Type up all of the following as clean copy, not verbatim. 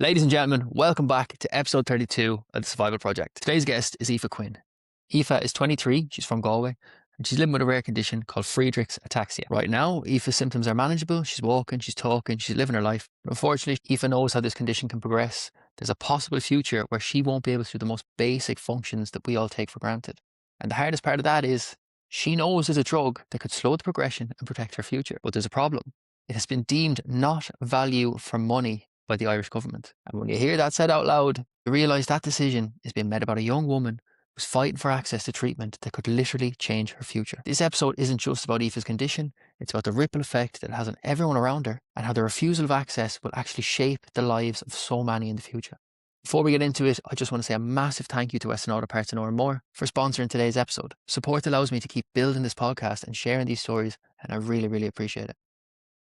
Ladies and gentlemen, welcome back to episode 32 of the Survival Project. Today's guest is Aoife Quinn. Aoife is 23, she's from Galway, and she's living with a rare condition called Friedrich's Ataxia. Right now, Aoife's symptoms are manageable, she's walking, she's talking, she's living her life. But unfortunately, Aoife knows how this condition can progress. There's a possible future where she won't be able to do the most basic functions that we all take for granted. And the hardest part of that is, she knows there's a drug that could slow the progression and protect her future. But there's a problem. It has been deemed not value for money by the Irish government. And when you hear that said out loud, you realise that decision is being made about a young woman who's fighting for access to treatment that could literally change her future. This episode isn't just about Aoife's condition, it's about the ripple effect that it has on everyone around her and how the refusal of access will actually shape the lives of so many in the future. Before we get into it, I just want to say a massive thank you to Western Auto Parts and More for sponsoring today's episode. Support allows me to keep building this podcast and sharing these stories, and I really, really appreciate it.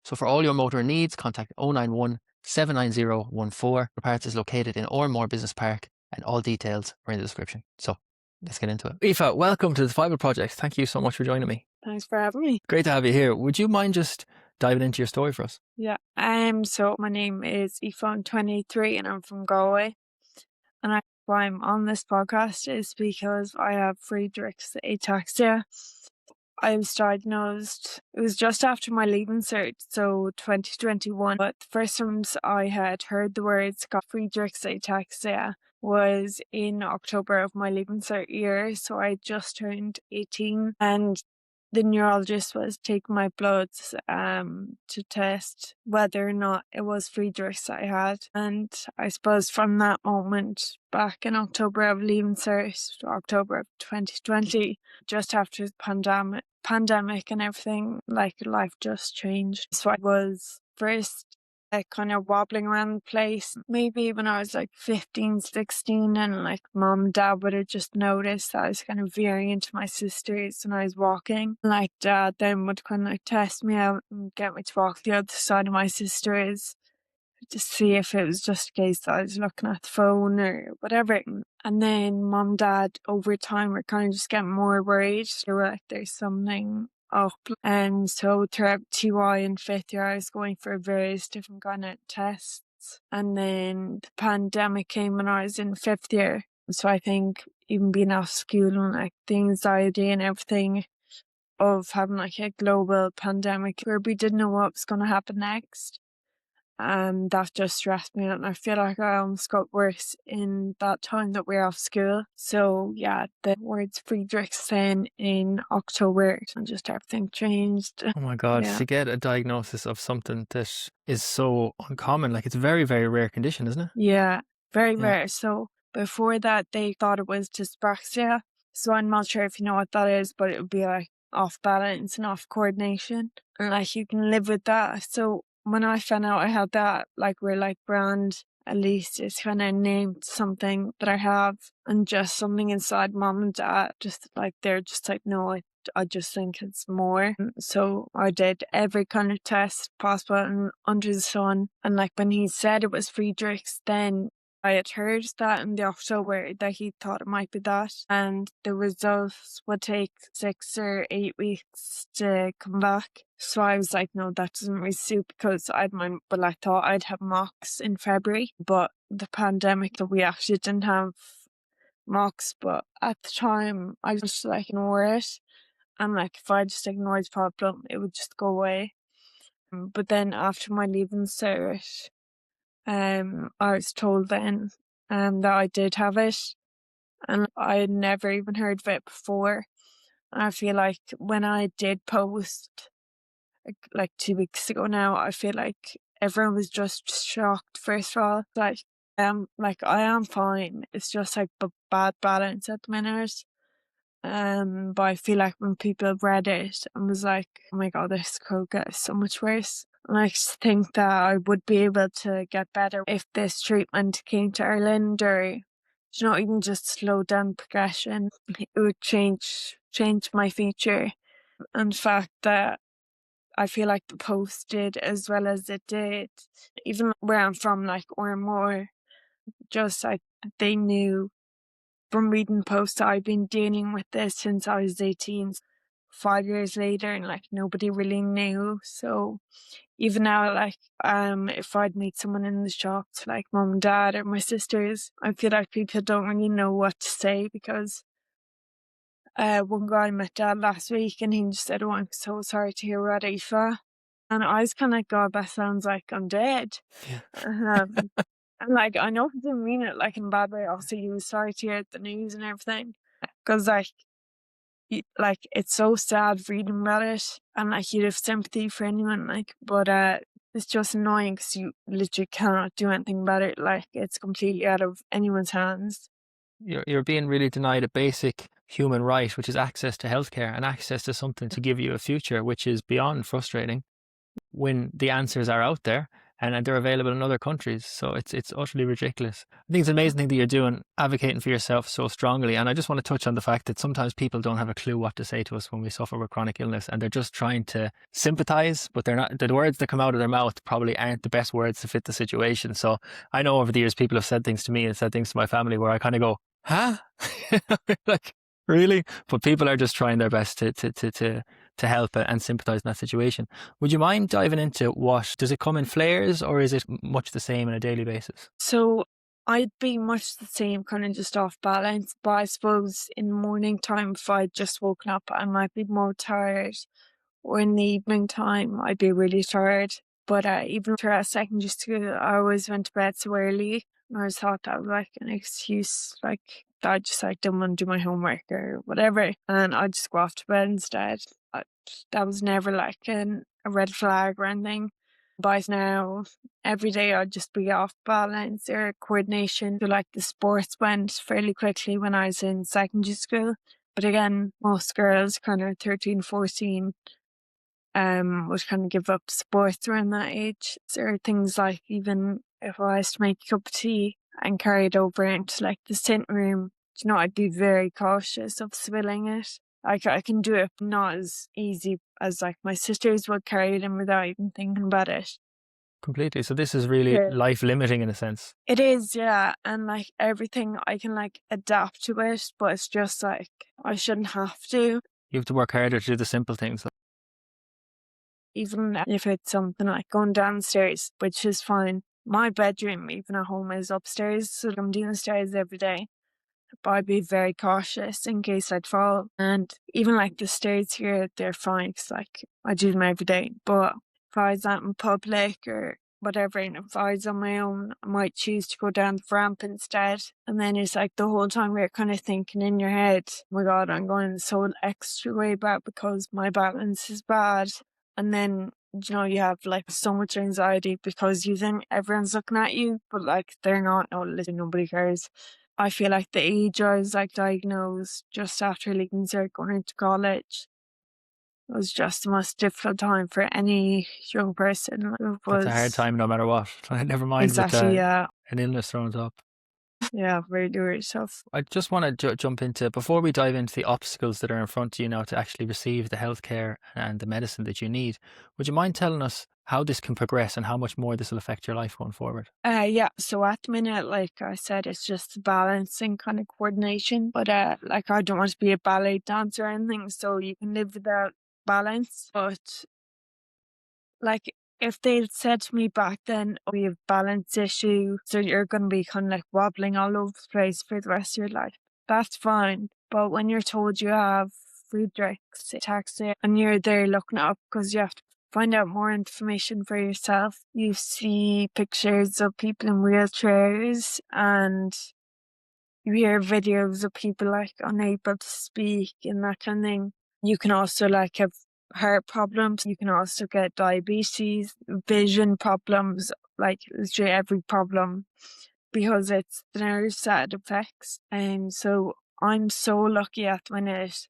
So for all your motor needs, contact 091 79014. The parts is located in More Business Park, and all details are in the description. So let's get into it. Aoife, welcome to the Survival Project. Thank you so much for joining me. Thanks for having me. Great to have you here. Would you mind just diving into your story for us? Yeah. So my name is Aoife, I'm 23 and I'm from Galway. And why I'm on this podcast is because I have Friedrich's Ataxia. I was diagnosed, it was just after my leaving cert, so 2021. But the first times I had heard the words Friedrich's Ataxia was in October of my leaving cert year. So I just turned 18 and the neurologist was taking my bloods to test whether or not it was Friedrich's I had. And I suppose from that moment, back in October of leaving cert, October of 2020, just after the pandemic and everything, like life just changed. So I was first kind of wobbling around the place, maybe when I was like 15, 16, and like mom and dad would have just noticed that I was kind of veering into my sisters when I was walking. Like dad then would kind of like test me out and get me to walk the other side of my sisters to see if it was just a case that I was looking at the phone or whatever. And then mom and dad over time were kind of just getting more worried. They were like, there's something up. And so throughout TY in fifth year, I was going for various different kind of tests. And then the pandemic came when I was in fifth year. So I think even being off school and like the anxiety and everything of having like a global pandemic where we didn't know what was going to happen next. And that just stressed me out, and I feel like I almost got worse in that time that we were off school. So yeah, the words Friedrich's then in October and just everything changed. Oh my God, Yeah. to get a diagnosis of something that is so uncommon, like it's a very, very rare condition, isn't it? Yeah, very Yeah. rare. So before that, they thought it was dyspraxia. So I'm not sure if you know what that is, but it would be like off balance and off coordination. And like you can live with that. So when I found out I had that, like we're like brand, at least it's kind of named something that I have, and just something inside mom and dad, just like they're just like, no, I just think it's more. So I did every kind of test possible and under the sun. And like when he said it was Friedrich's, then I had heard that in the October that he thought it might be that, and the results would take 6 or 8 weeks to come back. So I was like, no, that doesn't really suit because I thought I'd have mocks in February, but the pandemic that we actually didn't have mocks, but at the time I just like ignore it, and like if I just ignored the problem, it would just go away. But then after my leaving cert, I was told then that I did have it, and I had never even heard of it before. And I feel like when I did post like 2 weeks ago now, I feel like everyone was just shocked. First of all, like I am fine. It's just like bad balance at the minute. But I feel like when people read it and was like, oh my God, this could get so much worse. And I just think that I would be able to get better if this treatment came to Ireland, or even just slow down progression. It would change my future. And the fact that I feel like the post did as well as it did, even where I'm from, like More, just like they knew from reading posts that I've been dealing with this since I was 18. 5 years later and like nobody really knew. So even now, like if I'd meet someone in the shops, like mum and dad or my sisters, I feel like people don't really know what to say because one guy met dad last week and he just said, "Oh, I'm so sorry to hear about Aoife." And I was kind of like, "God, that sounds like I'm dead." Yeah. Um, and like, I know he didn't mean it like in a bad way. Also, he was sorry to hear the news and everything. Because like, it's so sad reading about it. And like, you'd have sympathy for anyone. Like, but it's just annoying because you literally cannot do anything about it. Like, it's completely out of anyone's hands. You're being really denied a basic human right, which is access to healthcare and access to something to give you a future, which is beyond frustrating when the answers are out there and they're available in other countries. So it's utterly ridiculous. I think it's an amazing thing that you're doing, advocating for yourself so strongly. And I just want to touch on the fact that sometimes people don't have a clue what to say to us when we suffer with chronic illness, and they're just trying to sympathize, but they're not. The words that come out of their mouth probably aren't the best words to fit the situation. So I know over the years people have said things to me and said things to my family where I kind of go, huh? Like, really? But people are just trying their best to help and sympathize in that situation. Would you mind diving into what does it come in flares, or is it much the same on a daily basis? So I'd be much the same, kind of just off balance. But I suppose in the morning time, if I'd just woken up, I might be more tired. Or in the evening time, I'd be really tired. But even throughout secondary school, I always went to bed so early. And I always thought that was like an excuse, like that I just like didn't want to do my homework or whatever. And I'd just go off to bed instead. I, that was never like a red flag or anything. But now, every day I'd just be off balance or coordination. So like the sports went fairly quickly when I was in secondary school. But again, most girls kind of 13, 14 would kind of give up sports around that age. There are things like even if I was to make a cup of tea and carry it over into like the sitting room, I'd be very cautious of spilling it. I can do it, but not as easy as like my sisters would carry it in without even thinking about it. Completely. So this is really Yeah. life limiting in a sense. It is, yeah. And like everything I can like adapt to it, but it's just like I shouldn't have to. You have to work harder to do the simple things. Even if it's something like going downstairs, which is fine. My bedroom, even at home, is upstairs, so I'm downstairs every day. But I'd be very cautious in case I'd fall. And even like the stairs here, they're fine because like I do them every day. But if I was out in public or whatever, and if I was on my own, I might choose to go down the ramp instead. And then it's like the whole time you're kind of thinking in your head, "Oh my God, I'm going so extra way back because my balance is bad." And then, you have like so much anxiety because you think everyone's looking at you, but like they're not. No, literally nobody cares. I feel like the age I was like diagnosed just after leaving cert going into college was just the most difficult time for any young person. It That's a hard was time no matter what. Never mind with exactly, yeah, an illness thrown up. yeah, very do it yourself. I just want to jump into, before we dive into the obstacles that are in front of you now to actually receive the healthcare and the medicine that you need, would you mind telling us how this can progress and how much more this will affect your life going forward? Yeah, so at the minute, like I said, it's just balancing kind of coordination. But like I don't want to be a ballet dancer or anything, so you can live without balance. But like if they'd said to me back then, "Oh, you have balance issue, so you're going to be kind of like wobbling all over the place for the rest of your life," that's fine. But when you're told you have Friedrich's Ataxia and you're there looking it up because you have to find out more information for yourself, you see pictures of people in wheelchairs and you hear videos of people like unable to speak and that kind of thing. You can also like have heart problems. You can also get diabetes, vision problems, like literally every problem because it's the nerves that it affects. And so I'm so lucky at the minute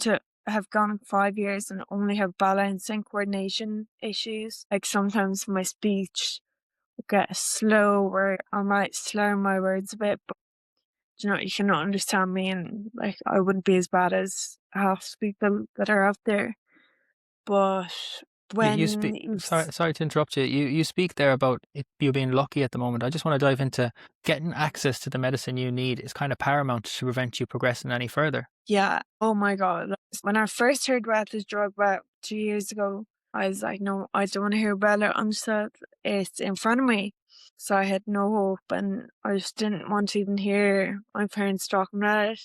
to have gone 5 years and only have balance and coordination issues. Like sometimes my speech will get slow or I might slur my words a bit, but you cannot understand me and like I wouldn't be as bad as half the people that are out there. But You when speak. Sorry to interrupt you. You speak there about you being lucky at the moment. I just want to dive into getting access to the medicine you need is kind of paramount to prevent you progressing any further. Yeah. Oh my God. When I first heard about this drug about 2 years ago, I was like, no, I don't want to hear about it until it's in front of me. So I had no hope, and I just didn't want to even hear my parents talking about it.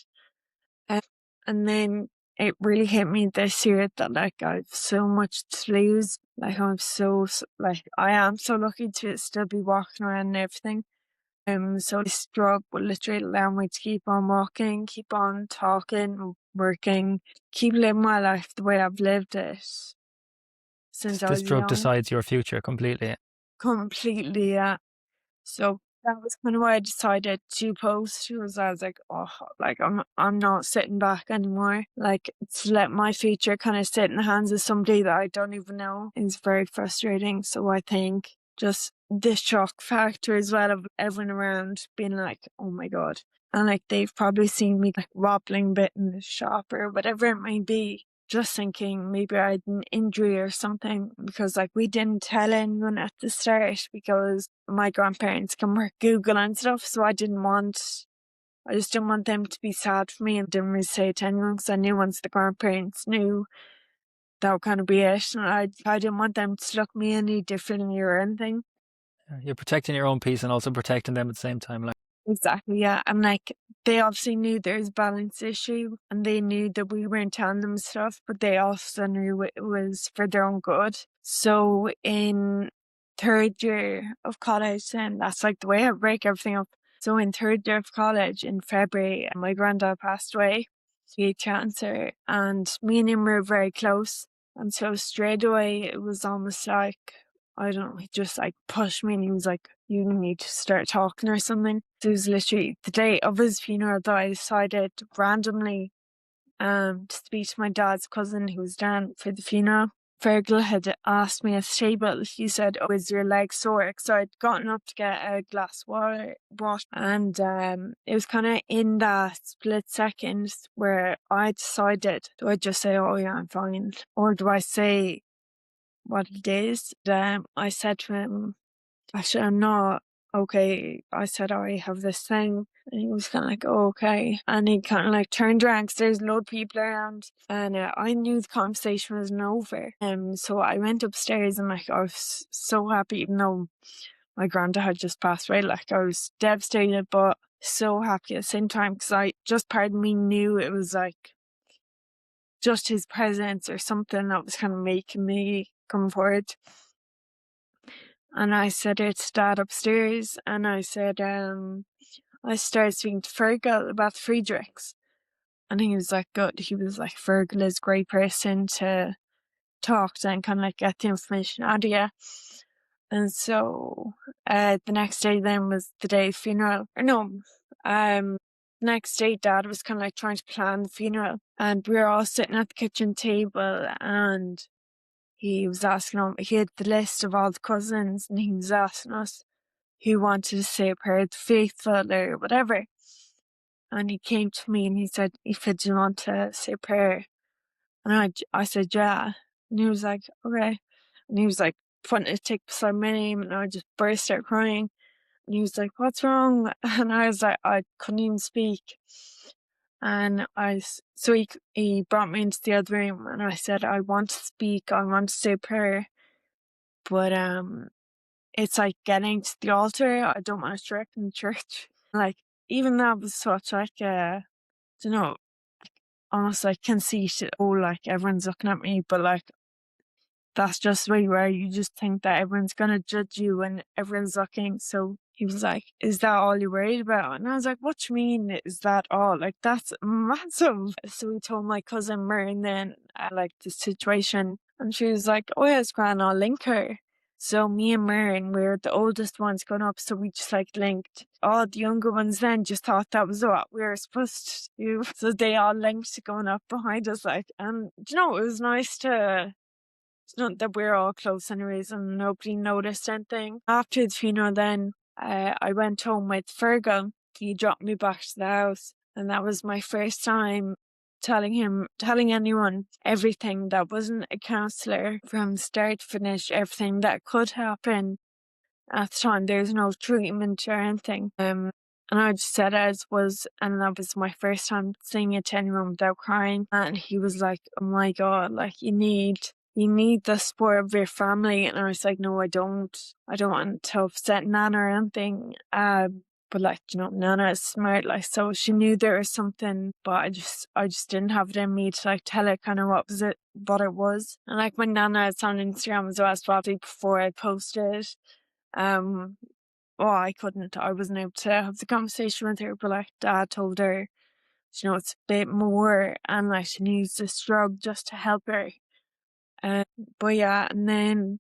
Um, and then it really hit me this year that like I've so much to lose. Like like I am so lucky to still be walking around and everything. So this drug will literally allow me to keep on walking, keep on talking, working, keep living my life the way I've lived it since I This was drug young. decides your future completely. Completely, yeah. So that was kind of why I decided to post, was I was like, oh, like I'm not sitting back anymore. Like, to let my future kind of sit in the hands of somebody that I don't even know is very frustrating. So I think just the shock factor as well of everyone around being like, oh my God. And like they've probably seen me like wobbling a bit in the shop or whatever it may be, just thinking maybe I had an injury or something, because like we didn't tell anyone at the start because my grandparents can work Google and stuff. So I just didn't want them to be sad for me, and didn't really say it to anyone because I knew once the grandparents knew, that would kind of be it. And I didn't want them to look me any differently or anything. You're protecting your own peace and also protecting them at the same time. Like, Exactly, yeah. And like they obviously knew there's a balance issue, and they knew that we weren't telling them stuff, but they also knew it was for their own good. So in third year of college, and that's like the way I break everything up. So in third year of college in February, my granddad passed away. He had cancer, and me and him were very close. And so straight away it was almost like, I don't know, he just like pushed me and he was like, you need to start talking or something. So it was literally the day of his funeral that I decided randomly to speak to my dad's cousin who was down for the funeral. Fergal had asked me at the table, he said, oh, is your leg sore? So I'd gotten up to get a glass of water, and it was kind of in that split second where I decided, do I just say, oh yeah, I'm fine? Or do I say what it is? I said to him, actually, I'm not okay. I said, oh, I have this thing. And he was kind of like, oh, okay. And he kind of like turned around because there's a load of people around. And I knew the conversation wasn't over. So I went upstairs and like I was so happy, even though my granddad had just passed away. Like I was devastated, but so happy at the same time because part of me knew it was like just his presence or something that was kind of making me come forward. And I said it to Dad upstairs, and I said, I started speaking to Fergal about the Friedrichs. And he was like, good. He was like, Fergal is a great person to talk to and kind of like get the information out of you. And so the next day then was the day of funeral. Or no, the next day Dad was kind of like trying to plan the funeral. And we were all sitting at the kitchen table, and he was asking them, he had the list of all the cousins, and he was asking us who wanted to say a prayer, the faithful or whatever. And he came to me and he said, Aoife, do you want to say a prayer? And I said, yeah. And he was like, okay. And he was like putting a tick beside my name, and I just burst out crying. And he was like, what's wrong? And I was like, I couldn't even speak. And so he brought me into the other room, and I said, I want to speak, I want to say a prayer. But it's like getting to the altar, I don't want to direct in church. Like, even that was such like you know, almost like conceit. Oh, like everyone's looking at me, but like that's just the way you are. You just think that everyone's gonna judge you when everyone's looking. So he was like, is that all you're worried about? And I was like, what do you mean, is that all? Like, that's massive. So he told my cousin Myrn then, like, the situation. And she was like, oh yeah, it's grand, I'll link her. So me and Myrn, we were the oldest ones going up, so we just like linked. All the younger ones then just thought that was what we were supposed to do. So they all linked going up behind us, like, and you know, it was nice to, it's not that we're all close anyways, and nobody noticed anything. After the funeral then, I went home with Fergal. He dropped me back to the house, and that was my first time telling anyone everything that wasn't a counsellor from start to finish, everything that could happen at the time. There's no treatment or anything. And I just said it as was, and that was my first time saying it to anyone without crying. And he was like, "Oh my God, like you need the support of your family." And I was like, "No, I don't. I don't want to upset Nana or anything." But like, Nana is smart, like, so she knew there was something, but I just didn't have it in me to like tell her kind of what it was. And like when Nana, it's on Instagram as well, probably before I posted, well, I wasn't able to have the conversation with her, but like Dad told her, it's a bit more, and like she needs this drug just to help her. But yeah, and then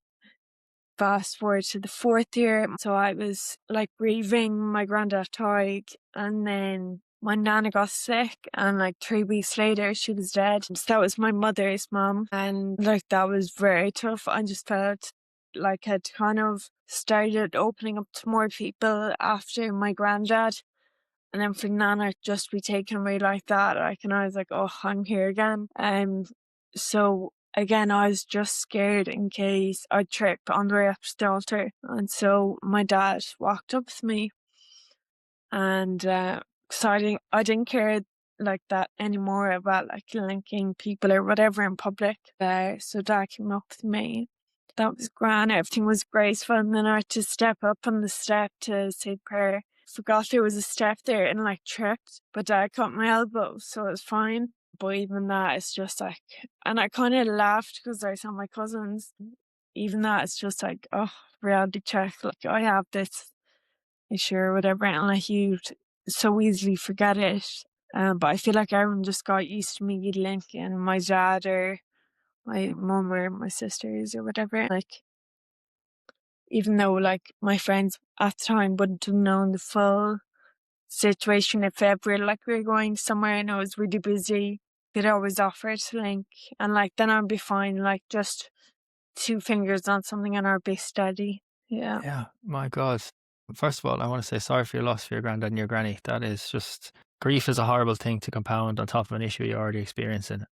fast forward to the 4th year. So I was like grieving my granddad died, and then my nana got sick, and like 3 weeks later she was dead. So that was my mother's mom, and like that was very tough. I just felt like I'd kind of started opening up to more people after my granddad. And then for Nana just to be taken away like that, and I was like, oh, I'm here again. So again, I was just scared in case I'd trip on the way up to the altar. And so my dad walked up with me, and so I didn't care like that anymore about like linking people or whatever in public. So Dad came up with me. That was grand. Everything was graceful, and then I had to step up on the step to say prayer. Forgot there was a step there and like tripped, but Dad caught my elbow, so it was fine. But even that, it's just like, and I kind of laughed because I saw my cousins. Even that, it's just like, oh, reality check. Like I have this issue or whatever, and like you so easily forget it. But I feel like everyone just got used to me linking my dad or my mum or my sisters or whatever. Like, even though like my friends at the time wouldn't have known the full situation if ever like we were going somewhere and I was really busy, they'd always offer to link, and like then I'd be fine, like just 2 fingers on something and I'd be steady. Yeah. Yeah, my God. First of all, I want to say sorry for your loss for your granddad and your granny. That is just, grief is a horrible thing to compound on top of an issue you're already experiencing.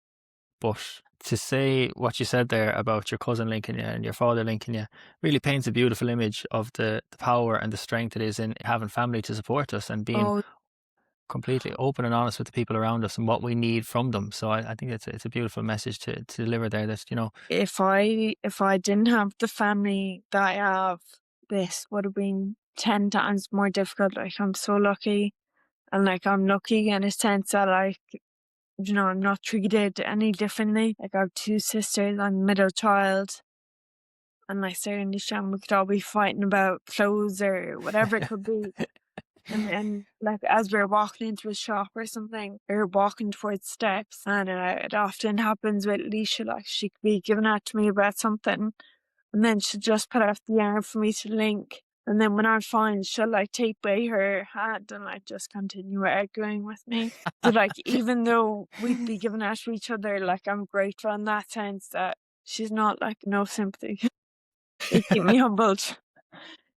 But to say what you said there about your cousin linking you and your father linking you really paints a beautiful image of the power and the strength it is in having family to support us and being Oh, completely open and honest with the people around us and what we need from them. So I think it's a beautiful message to deliver there, that, if I didn't have the family that I have, this would have been 10 times more difficult. Like I'm so lucky, and like I'm lucky in a sense that like, I'm not treated any differently. Like I have 2 sisters, I'm the middle child, and like Sarah and Nishan, we could all be fighting about clothes or whatever it could be. And then, like, as we're walking into a shop or something, or walking towards steps, and it often happens with Leisha, like, she could be giving out to me about something, and then she'll just put out the arm for me to link. And then when I'm fine, she'll, like, take away her hand and, like, just continue arguing with me. So, like, even though we'd be giving out to each other, like, I'm grateful in that sense that she's not, like, no sympathy. They keep me humbled.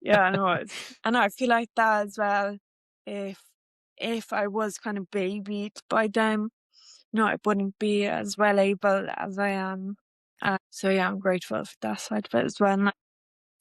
Yeah, I know it. And I feel like that as well, if I was kind of babied by them, I wouldn't be as well able as I am. So yeah, I'm grateful for that side of it as well. And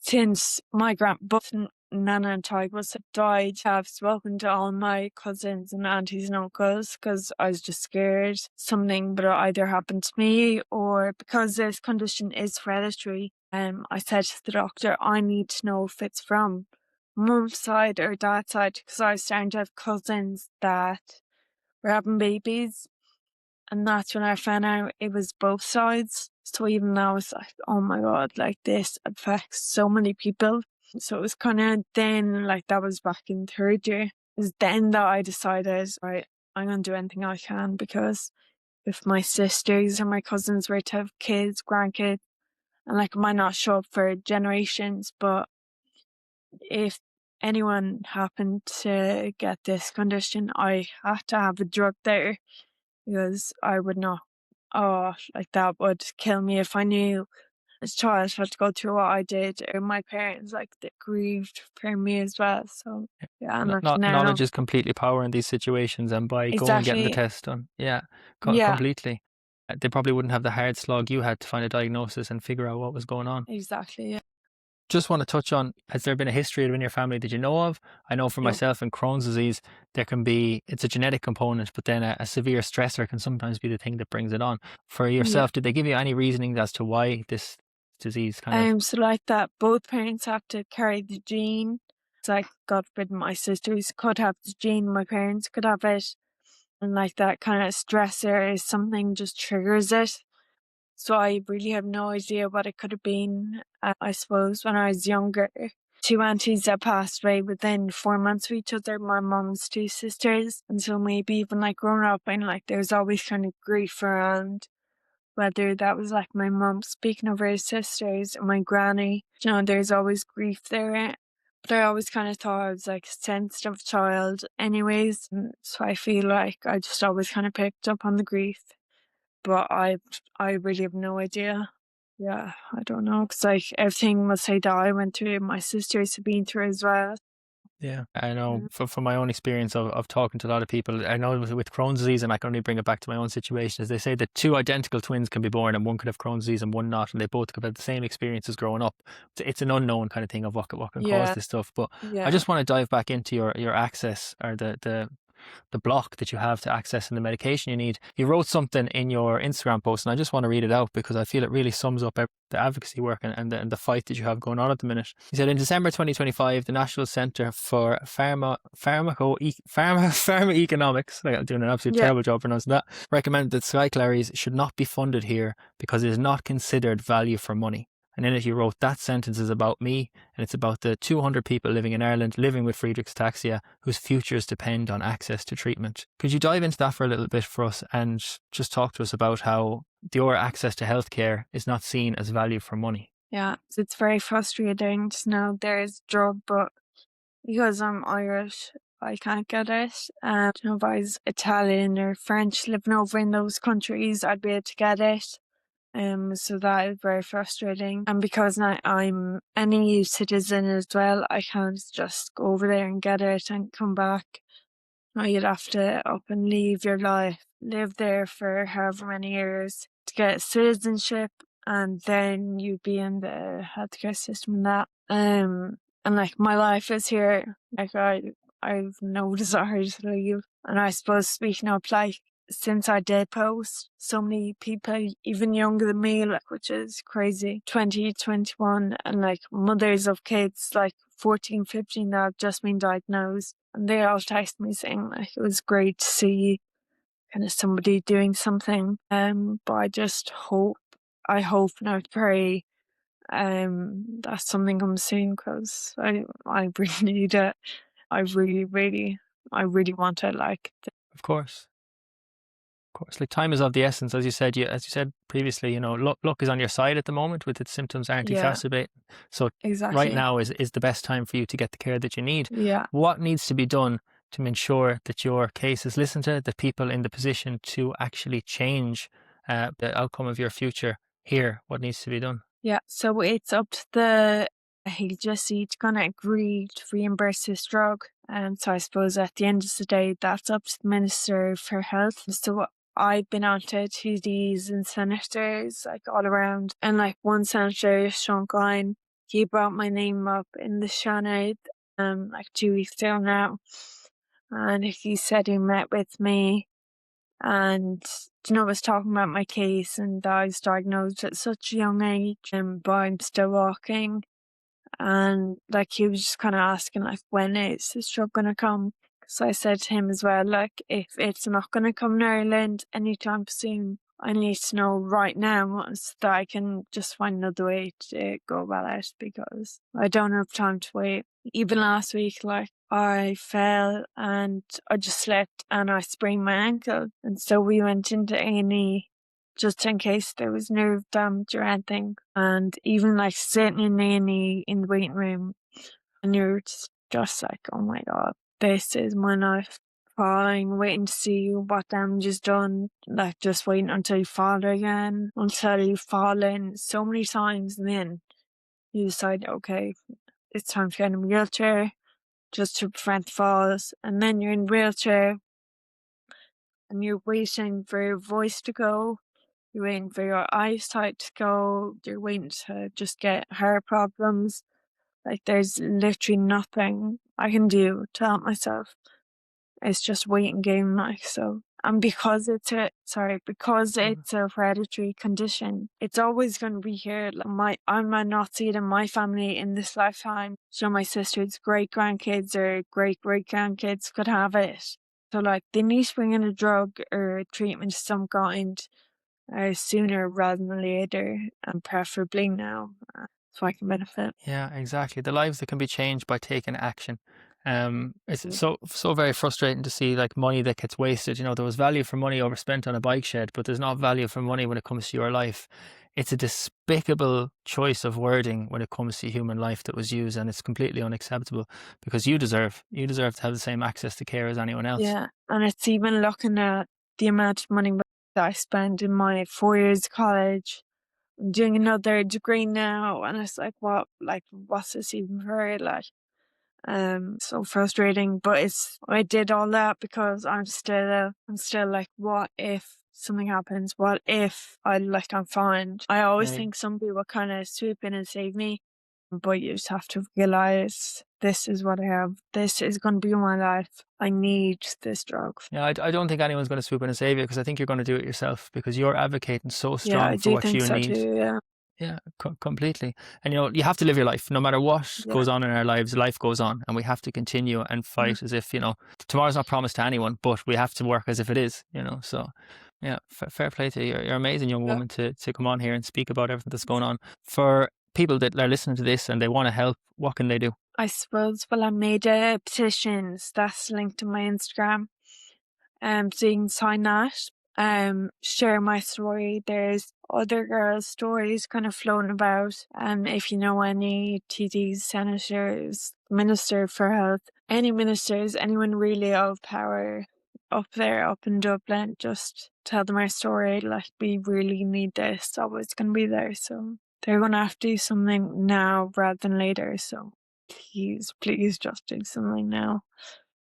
since my both Nana and Tigers had died, I've spoken to all my cousins and aunties and uncles because I was just scared something would either happen to me, or because this condition is hereditary. I said to the doctor, I need to know if it's from mum's side or dad's side, because I was starting to have cousins that were having babies, and that's when I found out it was both sides. So even now it's like, oh my God, like this affects so many people. So it was kind of then, like that was back in 3rd year. It was then that I decided, right, I'm going to do anything I can, because if my sisters or my cousins were to have kids, grandkids, and like it might not show up for generations, but if anyone happened to get this condition, I had to have a drug there, because I would not, like that would kill me if I knew. as a child had to go through what I did, or my parents, like, they grieved for me as well. So yeah, and like Not now, knowledge is completely power in these situations, and by going and getting the exactly, test done, yeah, yeah, completely. They probably wouldn't have the hard slog you had to find a diagnosis and figure out what was going on. exactly, yeah. Just want to touch on, has there been a history in your family that you know of? I know for No, myself in Crohn's disease, there can be, it's a genetic component, but then a severe stressor can sometimes be the thing that brings it on. For yeah. yourself, did they give you any reasoning as to why this disease kind of, So like that, both parents have to carry the gene. It's like, God forbid, my sisters could have the gene, my parents could have it, and like that kind of stressor is something just triggers it. So I really have no idea what it could have been. I suppose when I was younger, two aunties that passed away within 4 months of each other, my mum's two sisters. And so maybe even like growing up, and like there's always kind of grief around, whether that was like my mum speaking of her sisters or my granny. There's always grief there. But I always kind of thought I was like a sensitive child anyways. So I feel like I just always kind of picked up on the grief. But I really have no idea. Yeah, I don't know. Because like everything must say that I went through, my sisters have been through as well. yeah, I know Yeah. from my own experience of talking to a lot of people, I know with Crohn's disease, and I can only bring it back to my own situation, is they say that two identical twins can be born and one could have Crohn's disease and one not, and they both could have the same experiences growing up. It's an unknown kind of thing of what can cause Yeah. this stuff. But I Yeah. just want to dive back into your access, or the block that you have to accessing the medication you need. You wrote something in your Instagram post, and I just want to read it out because I feel it really sums up the advocacy work and the fight that you have going on at the minute. You said in December 2025, the National Centre for Pharmacoeconomics, like I'm doing an absolute Yeah. terrible job pronouncing that, recommended that cyclaries should not be funded here because it is not considered value for money. And in it, you wrote, that sentence is about me, and it's about the 200 people living in Ireland living with Friedrich's ataxia whose futures depend on access to treatment. Could you dive into that for a little bit for us and just talk to us about how your access to healthcare is not seen as value for money? Yeah. It's very frustrating to know there's drug, but because I'm Irish, I can't get it. If I was Italian or French living over in those countries, I'd be able to get it. So that is very frustrating. And because I'm an EU citizen as well, I can't just go over there and get it and come back. No, you'd have to up and leave your life, live there for however many years to get citizenship, and then you'd be in the healthcare system and that. And like my life is here. Like I've no desire to leave. And I suppose speaking of like since I did post, so many people even younger than me, like, which is crazy, 20, 21, and like mothers of kids like 14, 15 that have just been diagnosed, and they all text me saying like it was great to see kind of somebody doing something. But I hope and I pray that something comes soon, because I really need it. I really want it. Like, Of course. Of course, like time is of the essence, as you said. As you said previously, luck is on your side at the moment with its symptoms aren't yeah, exacerbating. So right exactly. now is the best time for you to get the care that you need. Yeah. What needs to be done to ensure that your case is listened to, that people in the position to actually change the outcome of your future here? What needs to be done? Yeah, so it's up to the HSE to kind of agree to reimburse this drug. And so I suppose at the end of the day, that's up to the Minister for Health. So I've been on to TDs and senators like all around. And like one senator, Sean Gine, he brought my name up in the Seanad like 2 weeks ago now. And he said he met with me and was talking about my case, and I was diagnosed at such a young age, but I'm still walking. And like he was just kind of asking like, when is this drug gonna come? So I said to him as well, like, if it's not gonna come in Ireland anytime soon, I need to know right now so that I can just find another way to go about it, because I don't have time to wait. Even last week, like, I fell and I just slipped and I sprained my ankle. And so we went into A&E just in case there was nerve damage or anything. And even like sitting in A&E in the waiting room, and you're just like, oh my God, this is my life. falling, waiting to see what damage is done, like just waiting until you fall again, until you've fallen so many times, and then you decide, okay, it's time to get in a wheelchair just to prevent falls, and then you're in a wheelchair and you're waiting for your voice to go, you're waiting for your eyesight to go, you're waiting to just get heart problems. Like there's literally nothing I can do to help myself. It's just waiting game, like. So, and because it's a hereditary condition, it's always going to be here. Like I might not see it in my family in this lifetime. So my sister's great grandkids or great great grandkids could have it. So like they need to bring in a drug or a treatment of some kind sooner rather than later, and preferably now, so I can benefit. Yeah, exactly. The lives that can be changed by taking action. It's Mm. so very frustrating to see like money that gets wasted. You know, there was value for money overspent on a bike shed, but there's not value for money when it comes to your life. It's a despicable choice of wording when it comes to human life that was used, and it's completely unacceptable because you deserve to have the same access to care as anyone else. Yeah, and it's even looking at the amount of money that I spent in my 4 years of college. I'm doing another degree now, and it's like, what's this even for? Like, so frustrating. But I did all that because I'm still like, what if something happens? What if I'm fine? I always Yeah, think somebody will kind of swoop in and save me, but you just have to realize this is what I have. This is going to be my life. I need this drug. yeah. I don't think anyone's going to swoop in and save you because I think you're going to do it yourself because you're advocating so Yeah, strong I for do what think you so need. too. Yeah, Yeah, completely. And you know, you have to live your life no matter what yeah. goes on in our lives. Life goes on, and we have to continue and Mm. fight as if, you know, tomorrow's not promised to anyone, but we have to work as if it is, you know. So, yeah, fair play to you. You're an amazing young Yeah. woman to come on here and speak about everything that's going on. For people that are listening to this and they want to help, what can they do? I suppose, well, I made a petition. That's linked to my Instagram. So you can sign that. Share my story. There's other girls' stories kind of floating about. If you know any TDs, senators, minister for health, any ministers, anyone really of power up there, up in Dublin, just tell them our story. Like, we really need this. Always going to be there. So they're going to have to do something now rather than later. So please just do something now.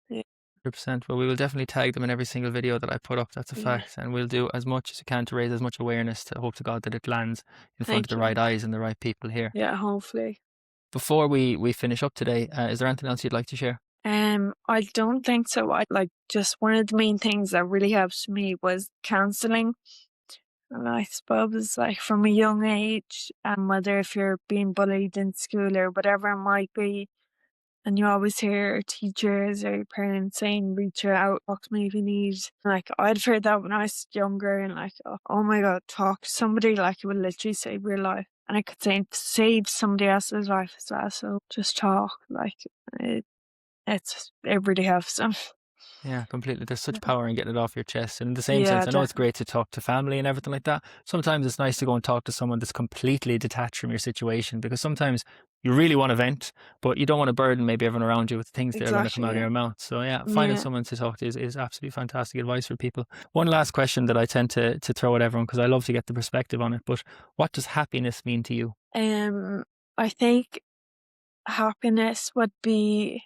Yeah. 100%. Well, we will definitely tag them in every single video that I put up. That's a Yeah. fact. And we'll do as much as we can to raise as much awareness to hope to God that it lands in front of Thank the you. right eyes and the right people here. Yeah, hopefully. Before we finish up today, is there anything else you'd like to share? I don't think so. I like just one of the main things that really helped me was counselling. And I suppose like from a young age, whether if you're being bullied in school or whatever it might be, and you always hear teachers or your parents saying, reach out, talk to me if you need. Like I'd heard that when I was younger and like, oh my God, talk to somebody, like it would literally save your life. And I could say save somebody else's life as well. So just talk, like it really helps them. Yeah, completely. There's such Yeah. power in getting it off your chest. And in the same Yeah, sense, I know it's definitely. great to talk to family and everything like that. Sometimes it's nice to go and talk to someone that's completely detached from your situation because sometimes you really want to vent, but you don't want to burden maybe everyone around you with the things that are going to come Exactly, out of yeah. your mouth. So yeah, finding Yeah. someone to talk to is absolutely fantastic advice for people. One last question that I tend to throw at everyone because I love to get the perspective on it. But what does happiness mean to you? Um, I think happiness would be,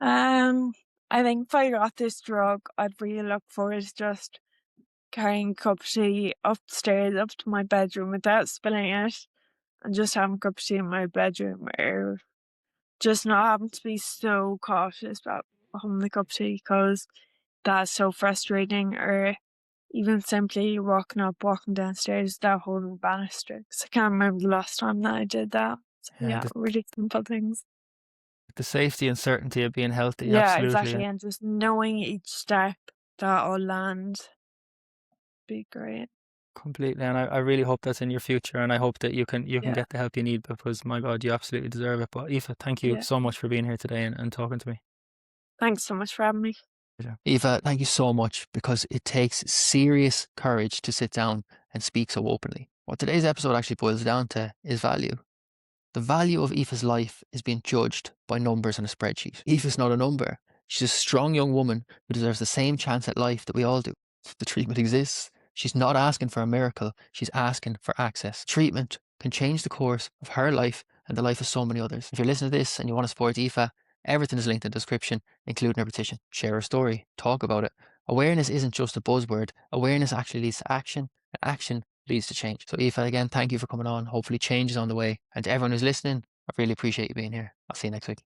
um, I think if I got this drug, I'd really look forward to just carrying a cup of tea upstairs up to my bedroom without spilling it and just having a cup of tea in my bedroom, or just not having to be so cautious about having the cup of tea because that's so frustrating, or even simply walking up, walking downstairs without holding the banister. 'Cause I can't remember the last time that I did that. So Yeah, yeah, really simple things. the safety and certainty of being healthy. Yeah, Absolutely. exactly. And just knowing each step that I'll land be great. Completely, and I really hope that's in your future, and I hope that you can Yeah. get the help you need because my God, you absolutely deserve it. But Aoife, thank you Yeah. so much for being here today and talking to me. Thanks so much for having me. Aoife, thank you so much because it takes serious courage to sit down and speak so openly. What today's episode actually boils down to is value. The value of Aoife's life is being judged by numbers on a spreadsheet. Aoife's not a number. She's a strong young woman who deserves the same chance at life that we all do. The treatment exists. She's not asking for a miracle. She's asking for access. Treatment can change the course of her life and the life of so many others. If you're listening to this and you want to support Aoife, everything is linked in the description, including her petition. Share her story. Talk about it. Awareness isn't just a buzzword. Awareness actually leads to action, and action leads to change. So Aoife, again, thank you for coming on. Hopefully change is on the way. And to everyone who's listening, I really appreciate you being here. I'll see you next week.